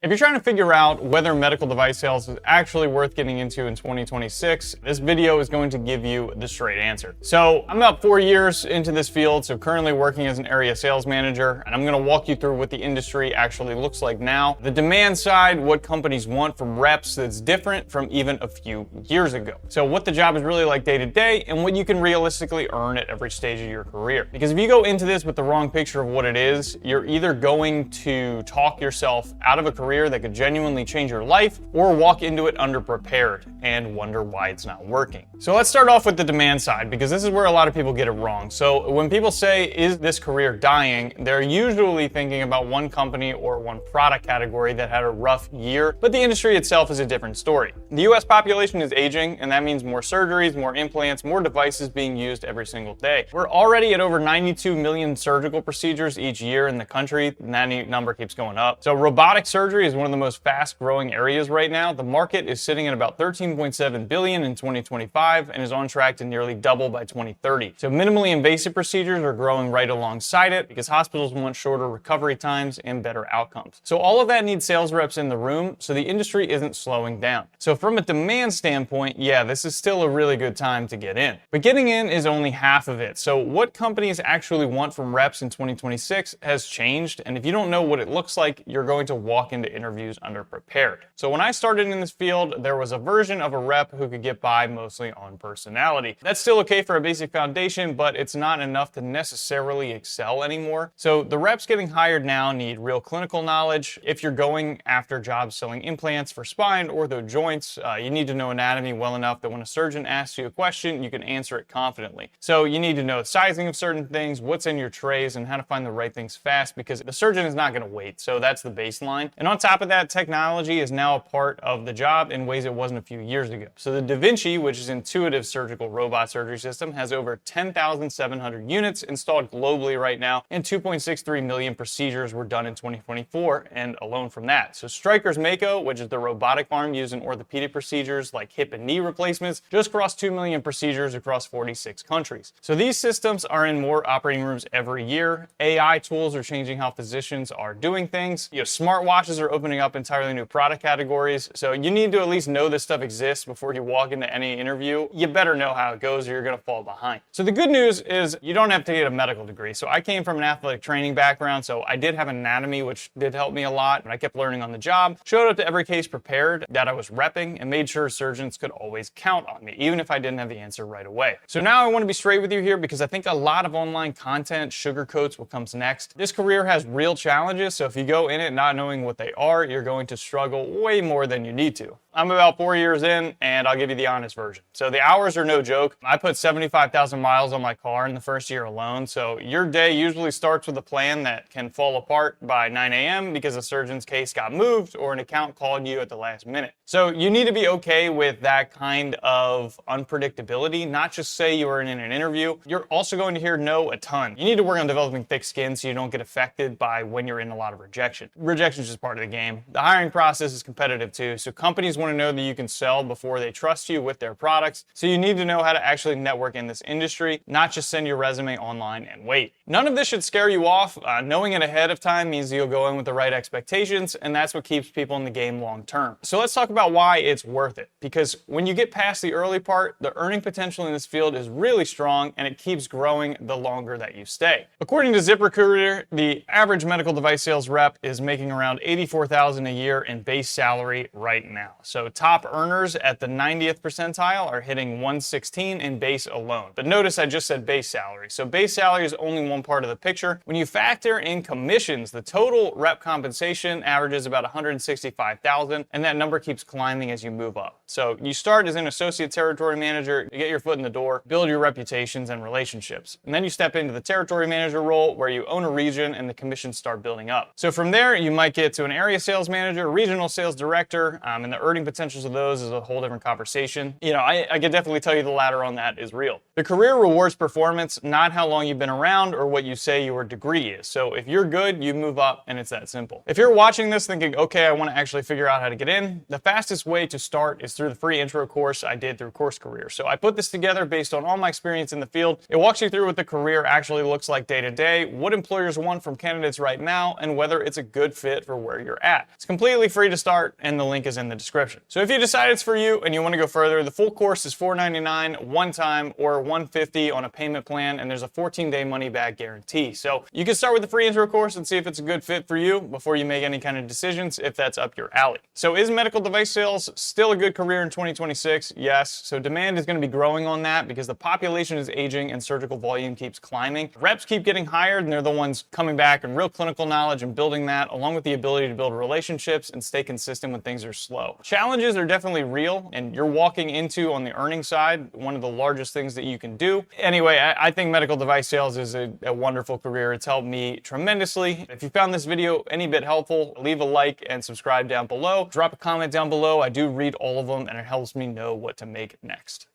If you're trying to figure out whether medical device sales is actually worth getting into in 2026, this video is going to give you the straight answer. So I'm about 4 years into this field, so currently working as an area sales manager, and I'm going to walk you through what the industry actually looks like now. The demand side, what companies want from reps that's different from even a few years ago. So what the job is really like day to day and what you can realistically earn at every stage of your career. Because if you go into this with the wrong picture of what it is, you're either going to talk yourself out of a career that could genuinely change your life, or walk into it underprepared and wonder why it's not working. So let's start off with the demand side, because this is where a lot of people get it wrong. So when people say, is this career dying, they're usually thinking about one company or one product category that had a rough year, but the industry itself is a different story. The US population is aging, and that means more surgeries, more implants, more devices being used every single day. We're already at over 92 million surgical procedures each year in the country, and that number keeps going up. So robotic surgery is one of the most fast-growing areas right now. The market is sitting at about $13.7 billion in 2025 and is on track to nearly double by 2030. So minimally invasive procedures are growing right alongside it because hospitals want shorter recovery times and better outcomes. So all of that needs sales reps in the room, so the industry isn't slowing down. So from a demand standpoint, yeah, this is still a really good time to get in. But getting in is only half of it. So what companies actually want from reps in 2026 has changed, and if you don't know what it looks like, you're going to walk into interviews underprepared. So when I started in this field, there was a version of a rep who could get by mostly on personality. That's still okay for a basic foundation, but it's not enough to necessarily excel anymore. So the reps getting hired now need real clinical knowledge. If you're going after jobs selling implants for spine, ortho joints, you need to know anatomy well enough that when a surgeon asks you a question, you can answer it confidently. So you need to know the sizing of certain things, what's in your trays, and how to find the right things fast, because the surgeon is not going to wait. So that's the baseline. And on top of that, technology is now a part of the job in ways it wasn't a few years ago. So the Vinci, which is intuitive surgical robot surgery system, has over 10,700 units installed globally right now, and 2.63 million procedures were done in 2024, and alone from that. So Stryker Mako, which is the robotic arm used in orthopedic procedures like hip and knee replacements, just crossed 2 million procedures across 46 countries. So these systems are in more operating rooms every year. AI tools are changing how physicians are doing things. Smartwatches are opening up entirely new product categories. So you need to at least know this stuff exists before you walk into any interview. You better know how it goes or you're going to fall behind. So the good news is you don't have to get a medical degree. So I came from an athletic training background, so I did have anatomy, which did help me a lot, and I kept learning on the job. Showed up to every case prepared that I was repping and made sure surgeons could always count on me, even if I didn't have the answer right away. So now I want to be straight with you here, because I think a lot of online content sugarcoats what comes next. This career has real challenges, so if you go in it not knowing what they are, you're going to struggle way more than you need to. I'm about 4 years in, and I'll give you the honest version. So the hours are no joke. I put 75,000 miles on my car in the first year alone. So your day usually starts with a plan that can fall apart by 9 a.m. because a surgeon's case got moved or an account called you at the last minute. So you need to be okay with that kind of unpredictability, not just say you are in an interview. You're also going to hear no a ton. You need to work on developing thick skin so you don't get affected by when you're in a lot of rejection. Rejection is just part of the game. The hiring process is competitive too, so companies want to know that you can sell before they trust you with their products. So you need to know how to actually network in this industry, not just send your resume online and wait. None of this should scare you off. Knowing it ahead of time means you'll go in with the right expectations, and that's what keeps people in the game long term. So let's talk about why it's worth it. Because when you get past the early part, the earning potential in this field is really strong, and it keeps growing the longer that you stay. According to ZipRecruiter, the average medical device sales rep is making around $84,000 a year in base salary right now. So top earners at the 90th percentile are hitting $116 in base alone. But notice I just said base salary. So base salary is only one part of the picture. When you factor in commissions, the total rep compensation averages about $165,000, and that number keeps climbing as you move up. So you start as an associate territory manager, you get your foot in the door, build your reputations and relationships. And then you step into the territory manager role where you own a region and the commissions start building up. So from there, you might get to an area sales manager, regional sales director, and the earning earning potentials of those is a whole different conversation. You know, I can definitely tell you the ladder on that is real. The career rewards performance, not how long you've been around or what you say your degree is. So if you're good, you move up, and it's that simple. If you're watching this thinking, okay, I want to actually figure out how to get in, the fastest way to start is through the free intro course I did through Course Career. So I put this together based on all my experience in the field. It walks you through what the career actually looks like day to day, what employers want from candidates right now, and whether it's a good fit for where you're at. It's completely free to start, and the link is in the description. So if you decide it's for you and you want to go further, the full course is $499 one time or $150 on a payment plan, and there's a 14-day money-back guarantee. So you can start with the free intro course and see if it's a good fit for you before you make any kind of decisions, if that's up your alley. So is medical device sales still a good career in 2026? Yes. So demand is going to be growing on that because the population is aging and surgical volume keeps climbing. Reps keep getting hired, and they're the ones coming back and real clinical knowledge and building that, along with the ability to build relationships and stay consistent when things are slow. Challenges are definitely real, and you're walking into, on the earning side, one of the largest things that you can do. Anyway, I think medical device sales is a wonderful career. It's helped me tremendously. If you found this video any bit helpful, leave a like and subscribe down below. Drop a comment down below. I do read all of them, and it helps me know what to make next.